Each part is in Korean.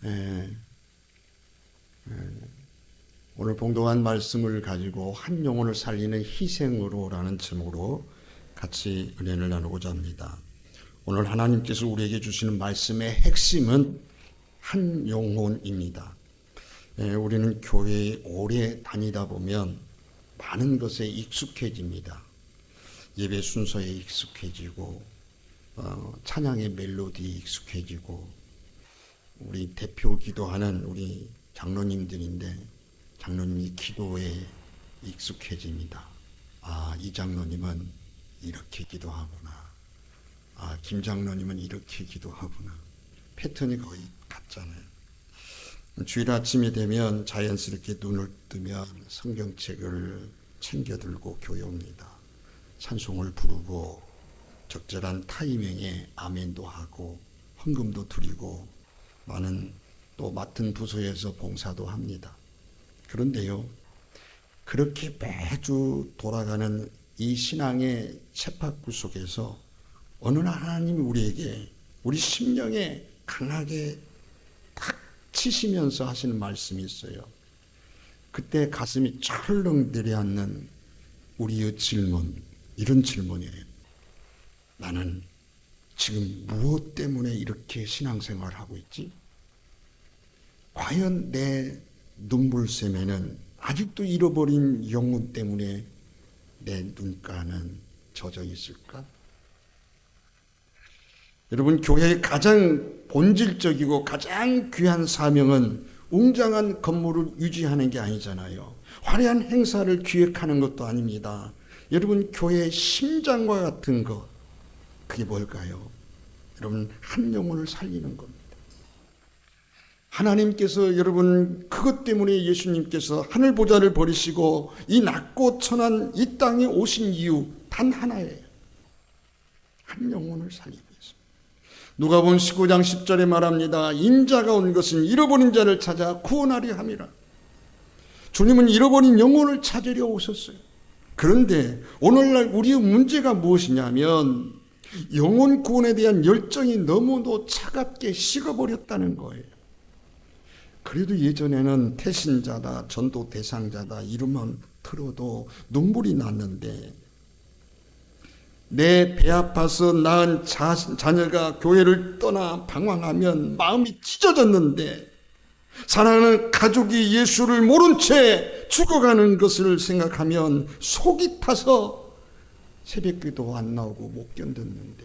에, 오늘 봉독한 말씀을 가지고 한 영혼을 살리는 희생으로라는 제목으로 같이 은혜를 나누고자 합니다. 오늘 하나님께서 우리에게 주시는 말씀의 핵심은 한 영혼입니다. 우리는 교회에 오래 다니다 보면 많은 것에 익숙해집니다. 예배 순서에 익숙해지고 찬양의 멜로디에 익숙해지고 우리 대표 기도하는 우리 장로님들인데 장로님이 기도에 익숙해집니다. 이 장로님은 이렇게 기도하구나. 김 장로님은 이렇게 기도하구나. 패턴이 거의 같잖아요. 주일 아침이 되면 자연스럽게 눈을 뜨면 성경책을 챙겨 들고 교회 옵니다. 찬송을 부르고 적절한 타이밍에 아멘도 하고 헌금도 드리고 많은 또 맡은 부서에서 봉사도 합니다. 그런데요, 그렇게 매주 돌아가는 이 신앙의 쳇바퀴 속에서 어느 날 하나님이 우리에게 우리 심령에 강하게 딱 치시면서 하시는 말씀이 있어요. 그때 가슴이 철렁 내려앉는 우리의 질문, 이런 질문이에요. 나는 지금 무엇 때문에 이렇게 신앙생활을 하고 있지? 과연 내 눈물샘에는 아직도 잃어버린 영혼 때문에 내 눈가는 젖어 있을까? 여러분, 교회의 가장 본질적이고 가장 귀한 사명은 웅장한 건물을 유지하는 게 아니잖아요. 화려한 행사를 기획하는 것도 아닙니다. 여러분, 교회의 심장과 같은 것, 그게 뭘까요? 여러분, 한 영혼을 살리는 겁니다. 하나님께서 여러분 그것 때문에 예수님께서 하늘보좌를 버리시고 이 낮고 천한 이 땅에 오신 이유 단 하나예요. 한 영혼을 살리기 위해서. 누가복음 19장 10절에 말합니다. 인자가 온 것은 잃어버린 자를 찾아 구원하려 함이라. 주님은 잃어버린 영혼을 찾으려 오셨어요. 그런데 오늘날 우리의 문제가 무엇이냐면 영혼 구원에 대한 열정이 너무도 차갑게 식어버렸다는 거예요. 그래도 예전에는 태신자다, 전도 대상자다 이름만 들어도 눈물이 났는데 내 배 아파서 낳은 자녀가 교회를 떠나 방황하면 마음이 찢어졌는데 사랑하는 가족이 예수를 모른 채 죽어가는 것을 생각하면 속이 타서 새벽기도 안 나오고 못 견뎠는데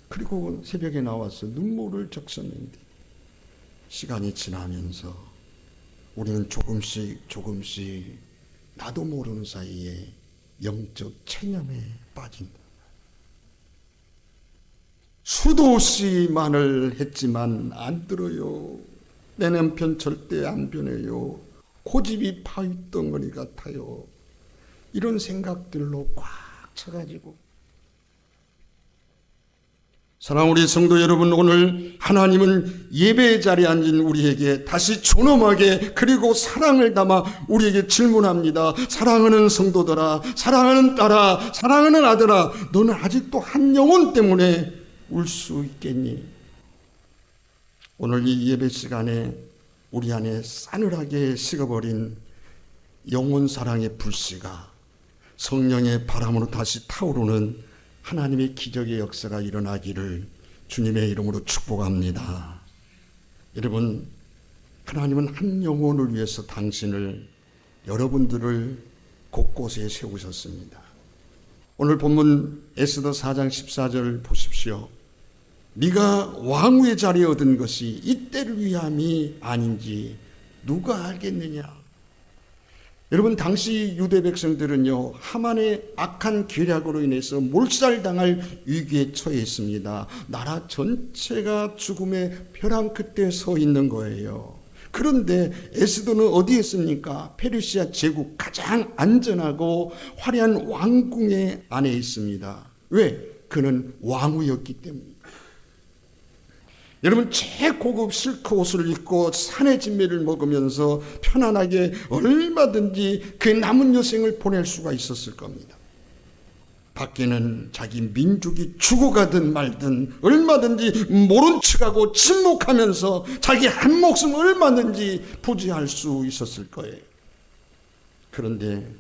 그리고 새벽에 나와서 눈물을 적셨는데 시간이 지나면서 우리는 조금씩 나도 모르는 사이에 영적 체념에 빠진다. 수도 없이 말을 했지만 안 들어요. 내 남편 절대 안 변해요. 고집이 바위덩어리 같아요. 이런 생각들로 꽉 차가지고 사랑하는 우리 성도 여러분, 오늘 하나님은 예배의 자리에 앉은 우리에게 다시 존엄하게 그리고 사랑을 담아 우리에게 질문합니다. 사랑하는 성도들아, 사랑하는 딸아, 사랑하는 아들아, 너는 아직도 한 영혼 때문에 울 수 있겠니? 오늘 이 예배 시간에 우리 안에 싸늘하게 식어버린 영혼 사랑의 불씨가 성령의 바람으로 다시 타오르는 하나님의 기적의 역사가 일어나기를 주님의 이름으로 축복합니다. 여러분, 하나님은 한 영혼을 위해서 당신을, 여러분들을 곳곳에 세우셨습니다. 오늘 본문 에스더 4장 14절 보십시오. 네가 왕후의 자리에 얻은 것이 이때를 위함이 아닌지 누가 알겠느냐? 여러분, 당시 유대 백성들은요, 하만의 악한 계략으로 인해서 몰살당할 위기에 처해 있습니다. 나라 전체가 죽음의 벼랑 끝에 서 있는 거예요. 그런데 에스더는 어디에 있습니까? 페르시아 제국 가장 안전하고 화려한 왕궁의 안에 있습니다. 왜? 그는 왕후였기 때문입니다. 여러분, 최고급 실크 옷을 입고 산의 진미를 먹으면서 편안하게 얼마든지 그 남은 여생을 보낼 수가 있었을 겁니다. 밖에는 자기 민족이 죽어가든 말든 얼마든지 모른 척하고 침묵하면서 자기 한 목숨 얼마든지 부지할 수 있었을 거예요. 그런데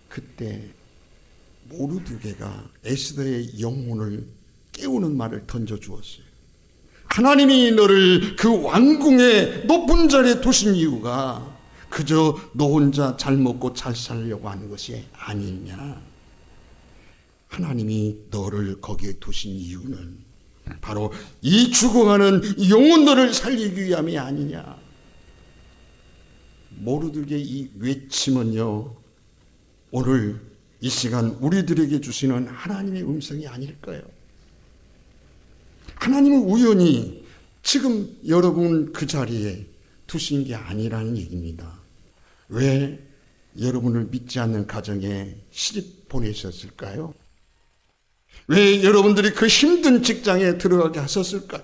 그때 모르드게가 에스더의 영혼을 깨우는 말을 던져주었어요. 하나님이 너를 그 왕궁의 높은 자리에 두신 이유가 그저 너 혼자 잘 먹고 잘 살려고 하는 것이 아니냐. 하나님이 너를 거기에 두신 이유는 바로 이 죽어가는 영혼들을 살리기 위함이 아니냐. 모르드게 이 외침은요, 오늘 이 시간 우리들에게 주시는 하나님의 음성이 아닐 거예요. 하나님은 우연히 지금 여러분 그 자리에 두신 게 아니라는 얘기입니다. 왜 여러분을 믿지 않는 가정에 시집 보내셨을까요? 왜 여러분들이 그 힘든 직장에 들어가게 하셨을까요?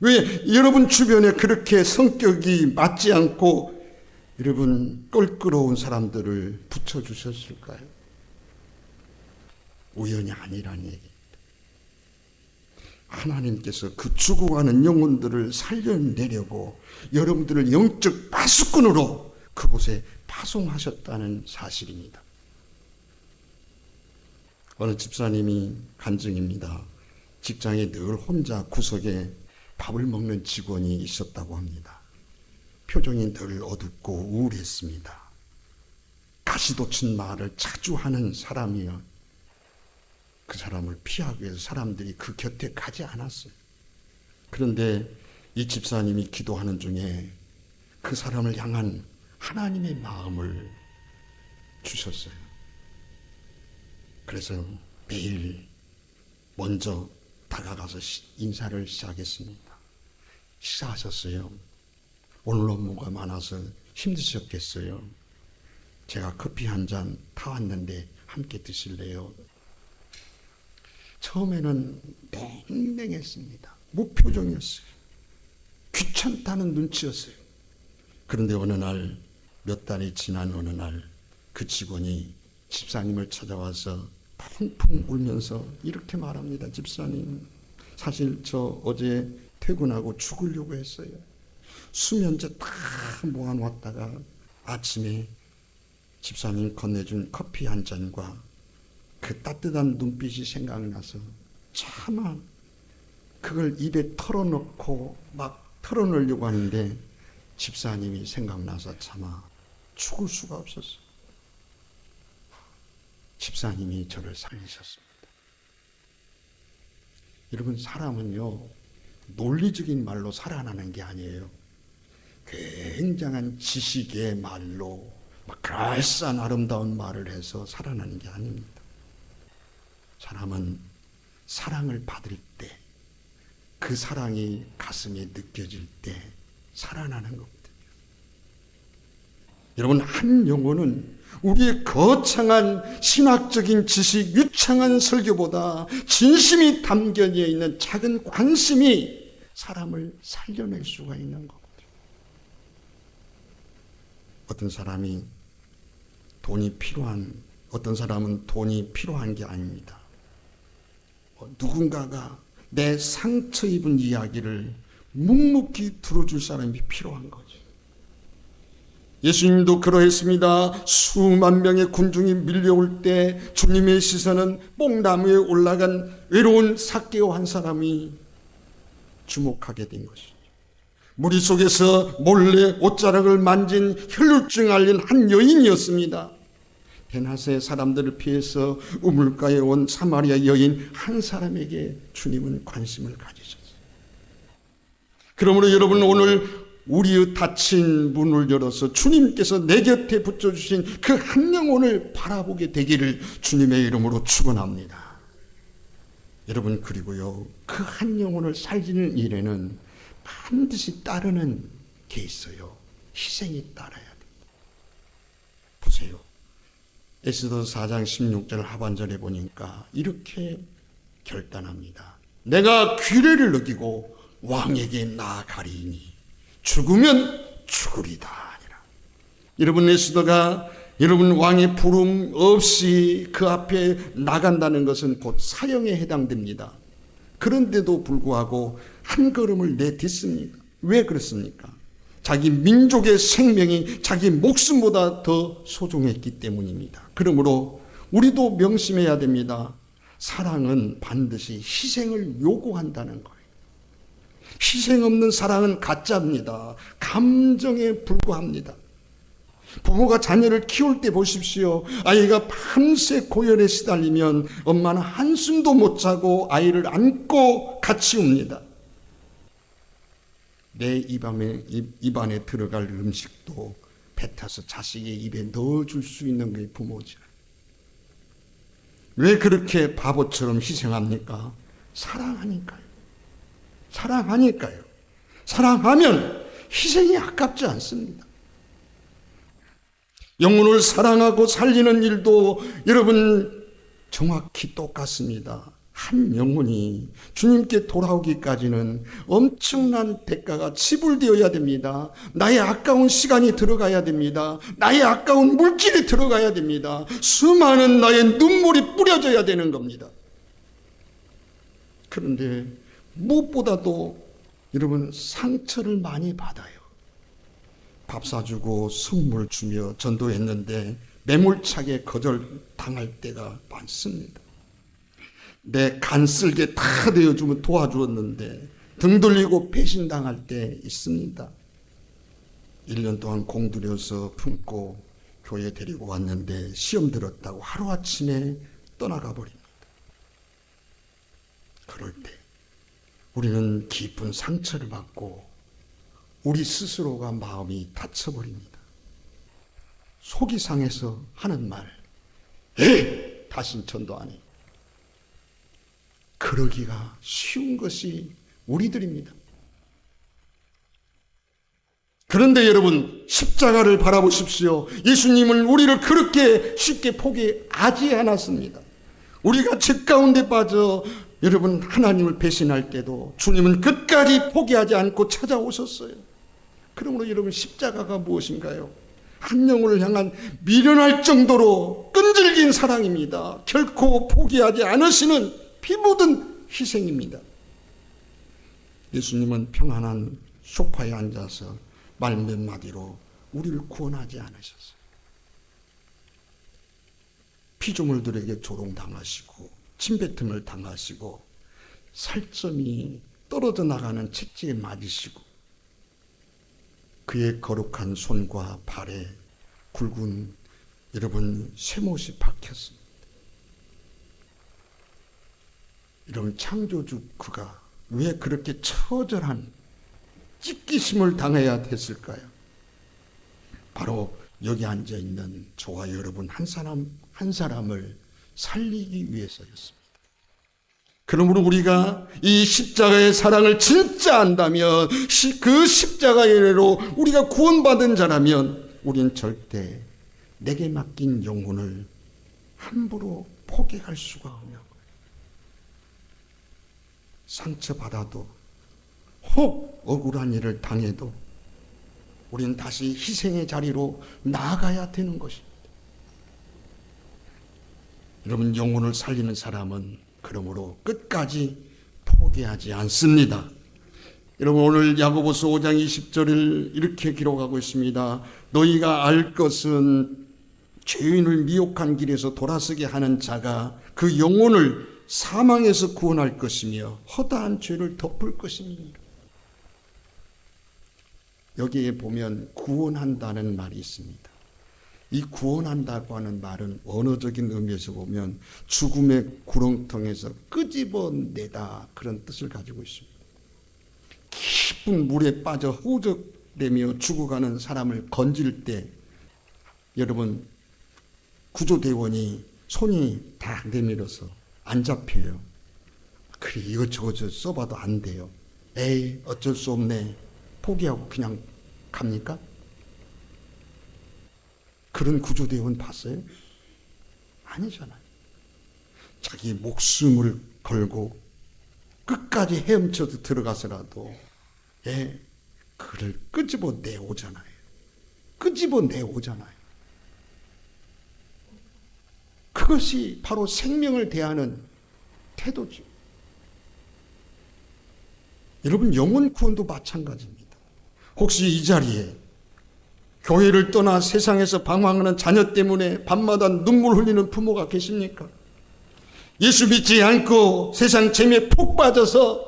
왜 여러분 주변에 그렇게 성격이 맞지 않고 여러분 껄끄러운 사람들을 붙여주셨을까요? 우연이 아니라는 얘기입니다. 하나님께서 그 죽어가는 영혼들을 살려내려고 여러분들을 영적 파수꾼으로 그곳에 파송하셨다는 사실입니다. 어느 집사님이 간증입니다. 직장에 늘 혼자 구석에 밥을 먹는 직원이 있었다고 합니다. 표정이 늘 어둡고 우울했습니다. 가시돋친 말을 자주 하는 사람이요. 그 사람을 피하기 위해서 사람들이 그 곁에 가지 않았어요. 그런데 이 집사님이 기도하는 중에 그 사람을 향한 하나님의 마음을 주셨어요. 그래서 매일 먼저 다가가서 인사를 시작했습니다. 식사하셨어요? 오늘 업무가 많아서 힘드셨겠어요? 제가 커피 한 잔 타왔는데 함께 드실래요? 처음에는 냉랭했습니다. 무표정이었어요. 귀찮다는 눈치였어요. 그런데 어느 날, 몇 달이 지난 어느 날 그 직원이 집사님을 찾아와서 펑펑 울면서 이렇게 말합니다. 집사님, 사실 저 어제 퇴근하고 죽으려고 했어요. 수면제 다 모아놓았다가 아침에 집사님 건네준 커피 한 잔과 그 따뜻한 눈빛이 생각나서 차마 그걸 입에 털어놓고 막 털어놓으려고 하는데 집사님이 생각나서 차마 죽을 수가 없었어요. 집사님이 저를 살리셨습니다. 여러분, 사람은요, 논리적인 말로 살아나는 게 아니에요. 굉장한 지식의 말로 막 그럴싸한 아름다운 말을 해서 살아나는 게 아닙니다. 사람은 사랑을 받을 때, 그 사랑이 가슴에 느껴질 때 살아나는 거거든요. 여러분, 한 영혼은 우리의 거창한 신학적인 지식, 유창한 설교보다 진심이 담겨 있는 작은 관심이 사람을 살려낼 수가 있는 거거든요. 어떤 사람이 어떤 사람은 돈이 필요한 게 아닙니다. 누군가가 내 상처 입은 이야기를 묵묵히 들어줄 사람이 필요한 거죠. 예수님도 그러했습니다. 수만 명의 군중이 밀려올 때 주님의 시선은 뽕나무에 올라간 외로운 삭개오 한 사람이 주목하게 된 것이죠. 무리 속에서 몰래 옷자락을 만진 혈루증 앓린 한 여인이었습니다. 베나세 사람들을 피해서 우물가에 온 사마리아 여인 한 사람에게 주님은 관심을 가지셨어요. 그러므로 여러분, 오늘 우리의 닫힌 문을 열어서 주님께서 내 곁에 붙여주신 그 한 영혼을 바라보게 되기를 주님의 이름으로 축원합니다. 여러분, 그리고요, 그 한 영혼을 살리는 일에는 반드시 따르는 게 있어요. 희생이 따라야 됩니다. 보세요. 에스더 4장 16절 하반절에 보니까 이렇게 결단합니다. 내가 규례를 어기고 왕에게 나아가리니 죽으면 죽으리다 아니라. 여러분, 에스더가 여러분, 왕의 부름 없이 그 앞에 나간다는 것은 곧 사형에 해당됩니다. 그런데도 불구하고 한 걸음을 내딛습니다. 왜 그렇습니까? 자기 민족의 생명이 자기 목숨보다 더 소중했기 때문입니다. 그러므로 우리도 명심해야 됩니다. 사랑은 반드시 희생을 요구한다는 거예요. 희생 없는 사랑은 가짜입니다. 감정에 불과합니다. 부모가 자녀를 키울 때 보십시오. 아이가 밤새 고열에 시달리면 엄마는 한숨도 못 자고 아이를 안고 같이 웁니다. 내 입안에 들어갈 음식도 뱉어서 자식의 입에 넣어줄 수 있는 게 부모죠. 왜 그렇게 바보처럼 희생합니까? 사랑하니까요. 사랑하니까요. 사랑하면 희생이 아깝지 않습니다. 영혼을 사랑하고 살리는 일도 여러분 정확히 똑같습니다. 한 영혼이 주님께 돌아오기까지는 엄청난 대가가 지불되어야 됩니다. 나의 아까운 시간이 들어가야 됩니다. 나의 아까운 물질이 들어가야 됩니다. 수많은 나의 눈물이 뿌려져야 되는 겁니다. 그런데 무엇보다도 여러분 상처를 많이 받아요. 밥 사주고 선물 주며 전도했는데 매몰차게 거절당할 때가 많습니다. 내 간쓸게 다 되어주면 도와주었는데 등 돌리고 배신당할 때 있습니다. 1년 동안 공들여서 품고 교회 데리고 왔는데 시험 들었다고 하루아침에 떠나가 버립니다. 그럴 때 우리는 깊은 상처를 받고 우리 스스로가 마음이 다쳐버립니다. 속이 상해서 하는 말, 에이! 다신 전도 안 해. 그러기가 쉬운 것이 우리들입니다. 그런데 여러분, 십자가를 바라보십시오. 예수님은 우리를 그렇게 쉽게 포기하지 않았습니다. 우리가 죄 가운데 빠져 여러분 하나님을 배신할 때도 주님은 끝까지 포기하지 않고 찾아오셨어요. 그러므로 여러분, 십자가가 무엇인가요? 한 영혼을 향한 미련할 정도로 끈질긴 사랑입니다. 결코 포기하지 않으시는 피 묻은 희생입니다. 예수님은 평안한 소파에 앉아서 말 몇 마디로 우리를 구원하지 않으셨어요. 피조물들에게 조롱당하시고 침뱉음을 당하시고 살점이 떨어져 나가는 채찍에 맞으시고 그의 거룩한 손과 발에 굵은 여러분 쇠못이 박혔습니다. 이런 창조주 그가 왜 그렇게 처절한 찢기심을 당해야 됐을까요? 바로 여기 앉아있는 저와 여러분 한 사람을 살리기 위해서였습니다. 그러므로 우리가 이 십자가의 사랑을 진짜 안다면, 그 십자가로 우리가 구원받은 자라면 우리는 절대 내게 맡긴 영혼을 함부로 포기할 수가 없는 거예요. 상처받아도 혹 억울한 일을 당해도 우리는 다시 희생의 자리로 나아가야 되는 것입니다. 여러분, 영혼을 살리는 사람은 그러므로 끝까지 포기하지 않습니다. 여러분, 오늘 야고보서 5장 20절을 이렇게 기록하고 있습니다. 너희가 알 것은 죄인을 미혹한 길에서 돌아서게 하는 자가 그 영혼을 사망에서 구원할 것이며 허다한 죄를 덮을 것입니다. 여기에 보면 구원한다는 말이 있습니다. 이 구원한다고 하는 말은 언어적인 의미에서 보면 죽음의 구렁텅이에서 끄집어내다, 그런 뜻을 가지고 있습니다. 깊은 물에 빠져 허우적대며 죽어가는 사람을 건질 때 여러분 구조대원이 손이 다 내밀어서 안 잡혀요. 그래 이것저것 써봐도 안 돼요. 에이 어쩔 수 없네 포기하고 그냥 갑니까? 그런 구조대원 봤어요? 아니잖아요. 자기 목숨을 걸고 끝까지 헤엄쳐서 들어가서라도 그를 끄집어내오잖아요. 끄집어내오잖아요. 그것이 바로 생명을 대하는 태도죠. 여러분, 영혼 구원도 마찬가지입니다. 혹시 이 자리에 교회를 떠나 세상에서 방황하는 자녀 때문에 밤마다 눈물 흘리는 부모가 계십니까? 예수 믿지 않고 세상 재미에 푹 빠져서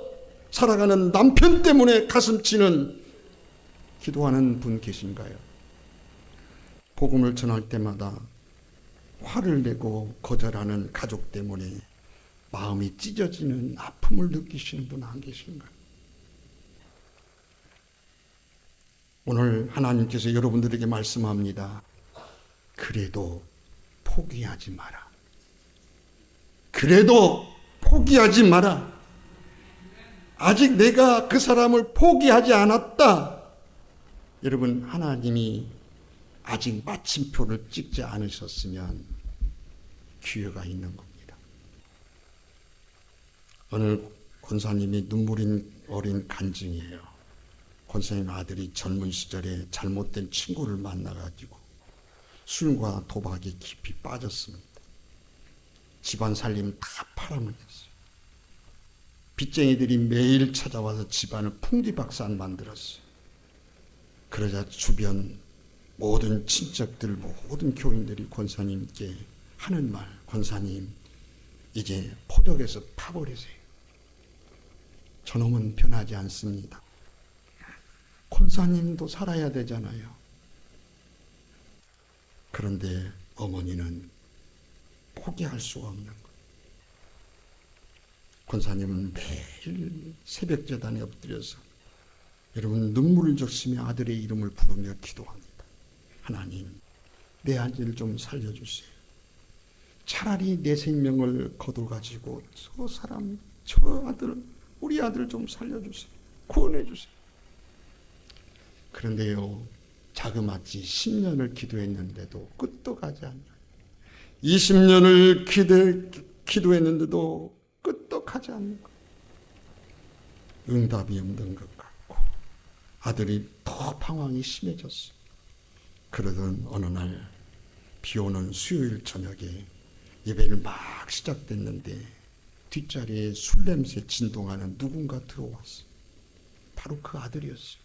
살아가는 남편 때문에 가슴 치는 기도하는 분 계신가요? 복음을 전할 때마다 화를 내고 거절하는 가족 때문에 마음이 찢어지는 아픔을 느끼시는 분 안 계신가요? 오늘 하나님께서 여러분들에게 말씀합니다. 그래도 포기하지 마라. 그래도 포기하지 마라. 아직 내가 그 사람을 포기하지 않았다. 여러분, 하나님이 아직 마침표를 찍지 않으셨으면 기회가 있는 겁니다. 어느 권사님이 눈물인 어린 간증이에요. 권사님 아들이 젊은 시절에 잘못된 친구를 만나가지고 술과 도박에 깊이 빠졌습니다. 집안 살림 다 팔아먹었어요. 빚쟁이들이 매일 찾아와서 집안을 풍지박산 만들었어요. 그러자 주변 모든 친척들, 모든 교인들이 권사님께 하는 말, 권사님 이제 포덕에서 파버리세요. 저놈은 변하지 않습니다. 권사님도 살아야 되잖아요. 그런데 어머니는 포기할 수가 없는 거예요. 권사님은 매일 새벽 제단에 엎드려서 여러분 눈물을 적시며 아들의 이름을 부르며 기도합니다. 하나님, 내 아들을 좀 살려주세요. 차라리 내 생명을 거둬가지고 저 사람, 저 아들, 우리 아들 좀 살려주세요. 구원해주세요. 그런데요, 자그마치 10년을 기도했는데도 끝도 가지 않아요. 20년을 기도했는데도 끝도 가지 않는 거예요. 응답이 없는 것 같고 아들이 더 방황이 심해졌어요. 그러던 어느 날 비오는 수요일 저녁에 예배를 막 시작됐는데 뒷자리에 술 냄새 진동하는 누군가 들어왔어요. 바로 그 아들이었어요.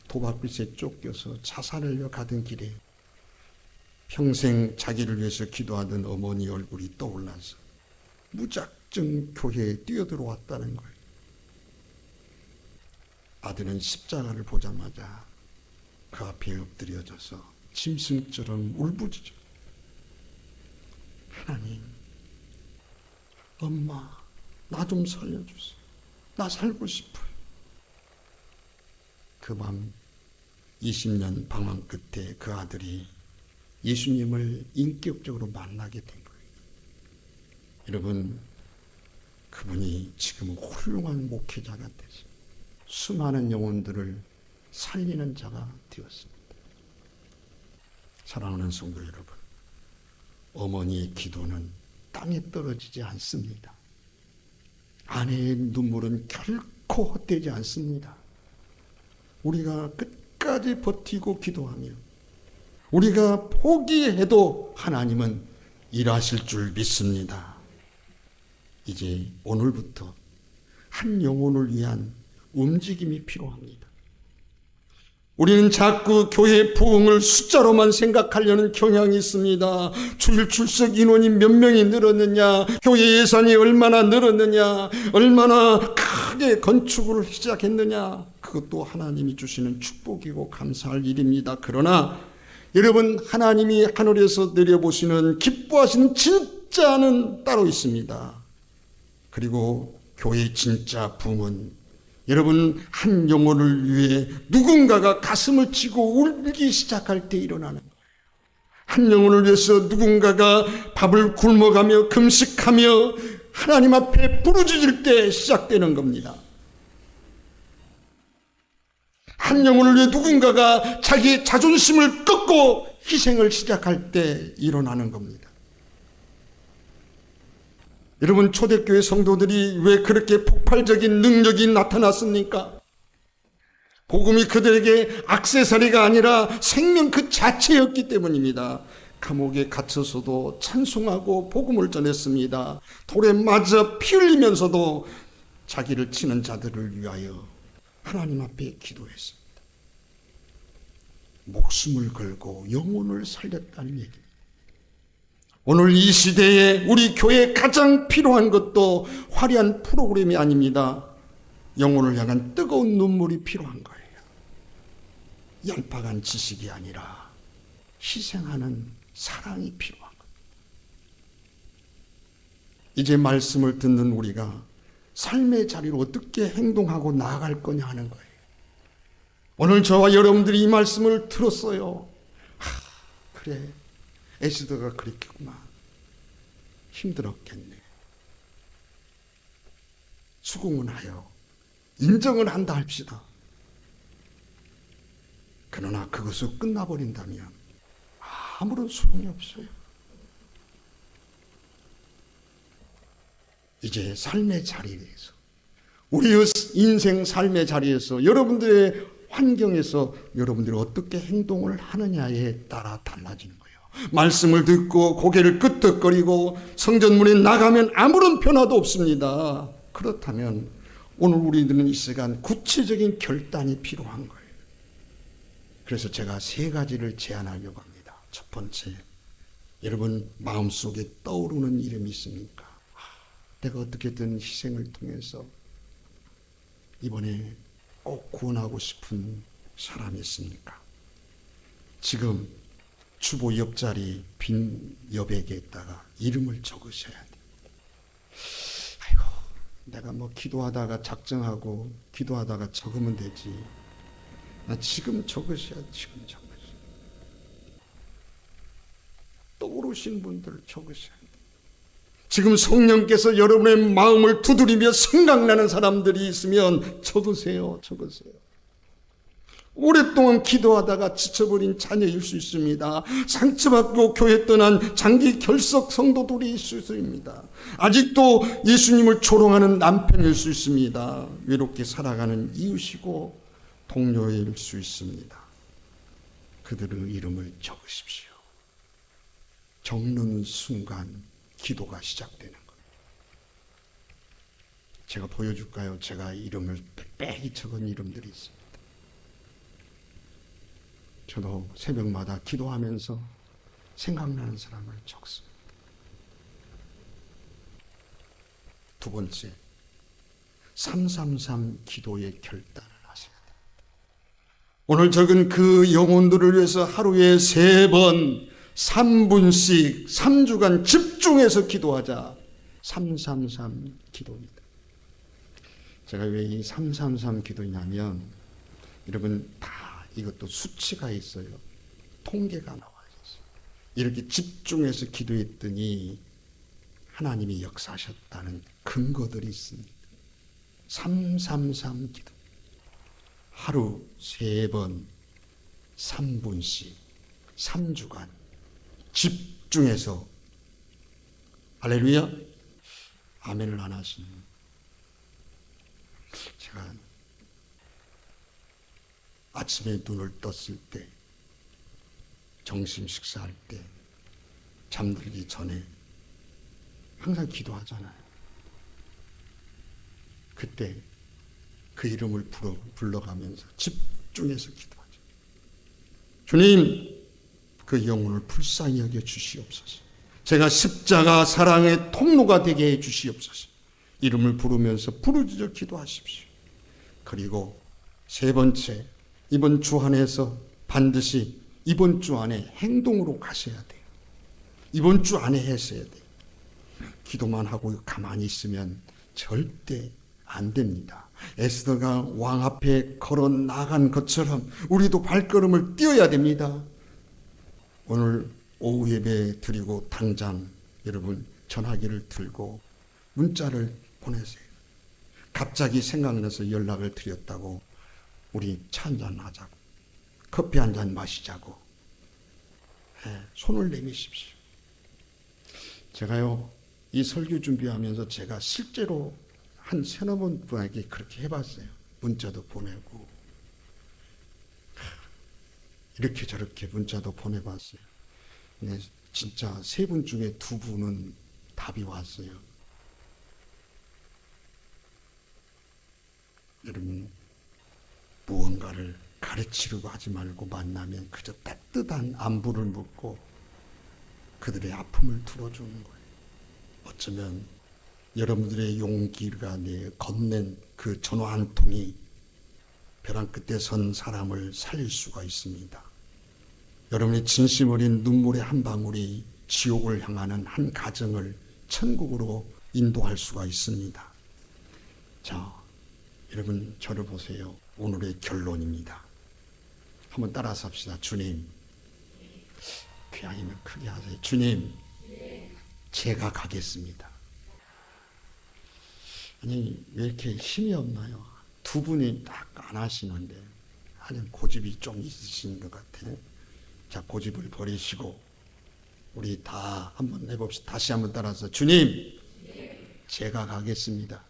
도박빚에 쫓겨서 자살하려 가던 길에 평생 자기를 위해서 기도하던 어머니 얼굴이 떠올라서 무작정 교회에 뛰어들어왔다는 거예요. 아들은 십자가를 보자마자 그 앞에 엎드려져서 짐승처럼 울부짖어. 하나님, 엄마, 나 좀 살려주세요. 나 살고 싶어요. 그 밤 20년 방황 끝에 그 아들이 예수님을 인격적으로 만나게 된 거예요. 여러분, 그분이 지금 훌륭한 목회자가 되서 수많은 영혼들을 살리는 자가 되었습니다. 사랑하는 성도 여러분, 어머니의 기도는 땅에 떨어지지 않습니다. 아내의 눈물은 결코 헛되지 않습니다. 우리가 끝까지 버티고 기도하며 우리가 포기해도 하나님은 일하실 줄 믿습니다. 이제 오늘부터 한 영혼을 위한 움직임이 필요합니다. 우리는 자꾸 교회 부흥을 숫자로만 생각하려는 경향이 있습니다. 주일 출석 인원이 몇 명이 늘었느냐, 교회 예산이 얼마나 늘었느냐, 얼마나 크게 건축을 시작했느냐, 그것도 하나님이 주시는 축복이고 감사할 일입니다. 그러나 여러분, 하나님이 하늘에서 내려보시는 기뻐하시는 진짜는 따로 있습니다. 그리고 교회의 진짜 부흥은 여러분, 한 영혼을 위해 누군가가 가슴을 치고 울기 시작할 때 일어나는 거예요. 한 영혼을 위해서 누군가가 밥을 굶어가며 금식하며 하나님 앞에 부르짖을 때 시작되는 겁니다. 한 영혼을 위해 누군가가 자기의 자존심을 꺾고 희생을 시작할 때 일어나는 겁니다. 여러분, 초대교회 성도들이 왜 그렇게 폭발적인 능력이 나타났습니까? 복음이 그들에게 액세서리가 아니라 생명 그 자체였기 때문입니다. 감옥에 갇혀서도 찬송하고 복음을 전했습니다. 돌에 맞아 피 흘리면서도 자기를 치는 자들을 위하여 하나님 앞에 기도했습니다. 목숨을 걸고 영혼을 살렸다는 얘기입니다. 오늘 이 시대에 우리 교회에 가장 필요한 것도 화려한 프로그램이 아닙니다. 영혼을 향한 뜨거운 눈물이 필요한 거예요. 얄팍한 지식이 아니라 희생하는 사랑이 필요한 거예요. 이제 말씀을 듣는 우리가 삶의 자리로 어떻게 행동하고 나아갈 거냐 하는 거예요. 오늘 저와 여러분들이 이 말씀을 들었어요. 그래, 에스더가 그랬겠구나. 힘들었겠네. 수긍은 하여 인정을 한다 합시다. 그러나 그것을 끝나버린다면 아무런 소용이 없어요. 이제 삶의 자리에서, 우리의 인생 삶의 자리에서, 여러분들의 환경에서 여러분들이 어떻게 행동을 하느냐에 따라 달라지는 거예요. 말씀을 듣고 고개를 끄덕거리고 성전문에 나가면 아무런 변화도 없습니다. 그렇다면 오늘 우리들은 이 시간 구체적인 결단이 필요한 거예요. 그래서 제가 3가지를 제안하려고 합니다. 첫 번째, 여러분 마음속에 떠오르는 이름이 있습니까? 내가 어떻게든 희생을 통해서 이번에 꼭 구원하고 싶은 사람이 있습니까? 지금 주보 옆자리 빈 여백에다가 이름을 적으셔야 돼요. 아이고, 내가 뭐 기도하다가 작정하고 기도하다가 적으면 되지. 나 지금 적으셔야 돼. 지금 적으셔야 돼. 떠오르신 분들 적으셔야 돼. 지금 성령께서 여러분의 마음을 두드리며 생각나는 사람들이 있으면 적으세요. 적으세요. 오랫동안 기도하다가 지쳐버린 자녀일 수 있습니다. 상처받고 교회 떠난 장기 결석 성도들이 있을 수 있습니다. 아직도 예수님을 조롱하는 남편일 수 있습니다. 외롭게 살아가는 이웃이고 동료일 수 있습니다. 그들의 이름을 적으십시오. 적는 순간 기도가 시작되는 거예요. 제가 보여줄까요? 제가 이름을 빽빽이 적은 이름들이 있습니다. 저도 새벽마다 기도하면서 생각나는 사람을 적습니다. 두 번째, 333 기도의 결단을 하셔야 됩니다. 오늘 적은 그 영혼들을 위해서 하루에 3번 3분씩 3주간 집중해서 기도하자. 333 기도입니다. 제가 왜 이 333 기도냐면, 여러분 다 이것도 수치가 있어요. 통계가 나와 있어요. 이렇게 집중해서 기도했더니 하나님이 역사하셨다는 근거들이 있습니다. 333 기도. 하루 3번 3분씩 3주간 집중해서, 할렐루야, 아멘을 안 하시는, 제가 아침에 눈을 떴을 때, 점심 식사할 때, 잠들기 전에 항상 기도하잖아요. 그때 그 이름을 불러가면서 집중해서 기도하죠. 주님, 그 영혼을 불쌍히 여겨 주시옵소서. 제가 십자가 사랑의 통로가 되게 해 주시옵소서. 이름을 부르면서 부르짖어 기도하십시오. 그리고 3번째, 이번 주 안에서 반드시 이번 주 안에 행동으로 가셔야 돼요. 이번 주 안에 했어야 돼요. 기도만 하고 가만히 있으면 절대 안 됩니다. 에스더가 왕 앞에 걸어 나간 것처럼 우리도 발걸음을 띄어야 됩니다. 오늘 오후 예배 드리고 당장 여러분 전화기를 들고 문자를 보내세요. 갑자기 생각나서 연락을 드렸다고 우리 차 한잔 하자고, 커피 한잔 마시자고, 손을 내미십시오. 제가요, 이 설교 준비하면서 제가 실제로 한 3-4번 분에게 그렇게 해봤어요. 문자도 보내고 이렇게 저렇게 문자도 보내봤어요. 네, 진짜 세 분 중에 두 분은 답이 왔어요. 여러분, 무언가를 가르치려고 하지 말고 만나면 그저 따뜻한 안부를 묻고 그들의 아픔을 들어주는 거예요. 어쩌면 여러분들의 용기가 건넨 그 전화 한 통이 벼랑 끝에 선 사람을 살릴 수가 있습니다. 여러분의 진심 어린 눈물의 한 방울이 지옥을 향하는 한 가정을 천국으로 인도할 수가 있습니다. 자, 여러분 저를 보세요. 오늘의 결론입니다. 한번 따라서 합시다. 주님, 귀하면 크게 하세요. 주님, 제가 가겠습니다. 아니, 왜 이렇게 힘이 없나요? 두 분이 딱 안 하시는데, 아니, 고집이 좀 있으신 것 같아요. 자, 고집을 버리시고, 우리 다 한번 해봅시다. 다시 한번 따라서, 주님, 제가 가겠습니다.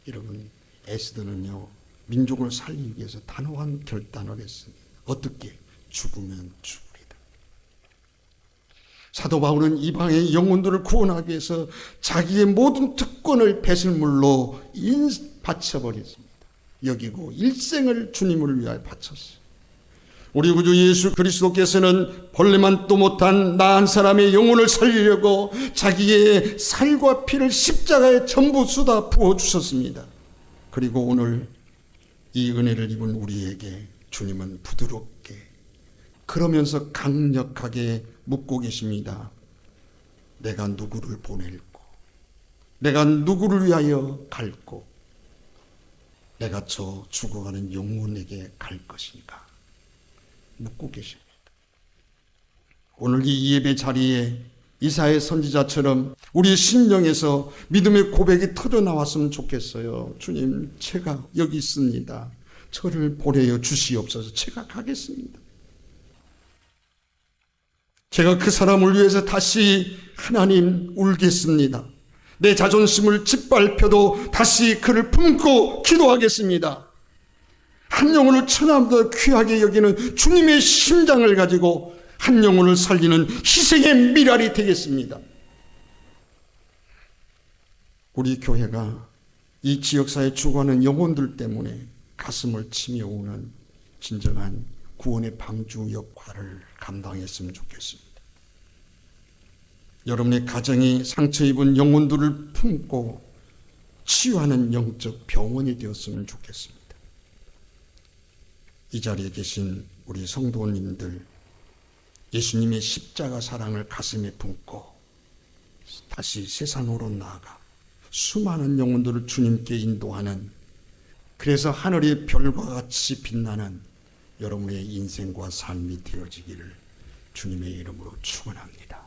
여러분, 에스더는요, 민족을 살리기 위해서 단호한 결단을 했습니다. 어떻게? 죽으면 죽으리다. 사도 바울은 이방의 영혼들을 구원하기 위해서 자기의 모든 특권을 배설물로 바쳐버렸습니다. 여기고 일생을 주님을 위하여 바쳤어요. 우리 구주 예수 그리스도께서는 벌레만도 못한 나 한 사람의 영혼을 살리려고 자기의 살과 피를 십자가에 전부 쏟아 부어주셨습니다. 그리고 오늘 이 은혜를 입은 우리에게 주님은 부드럽게 그러면서 강력하게 묻고 계십니다. 내가 누구를 보낼고, 내가 누구를 위하여 갈고, 내가 저 죽어가는 영혼에게 갈 것인가 묻고 계십니다. 오늘 이 예배 자리에 이사야 선지자처럼 우리 심령에서 믿음의 고백이 터져나왔으면 좋겠어요. 주님, 제가 여기 있습니다. 저를 보내어 주시옵소서. 제가 가겠습니다. 제가 그 사람을 위해서 다시 하나님 울겠습니다. 내 자존심을 짓밟혀도 다시 그를 품고 기도하겠습니다. 한 영혼을 천하보다 귀하게 여기는 주님의 심장을 가지고 한 영혼을 살리는 희생의 미랄이 되겠습니다. 우리 교회가 이 지역사회에 죽어가는 영혼들 때문에 가슴을 치며 우는 진정한 구원의 방주 역할을 감당했으면 좋겠습니다. 여러분의 가정이 상처 입은 영혼들을 품고 치유하는 영적 병원이 되었으면 좋겠습니다. 이 자리에 계신 우리 성도님들, 예수님의 십자가 사랑을 가슴에 품고 다시 세상으로 나아가 수많은 영혼들을 주님께 인도하는, 그래서 하늘의 별과 같이 빛나는 여러분의 인생과 삶이 되어지기를 주님의 이름으로 축원합니다.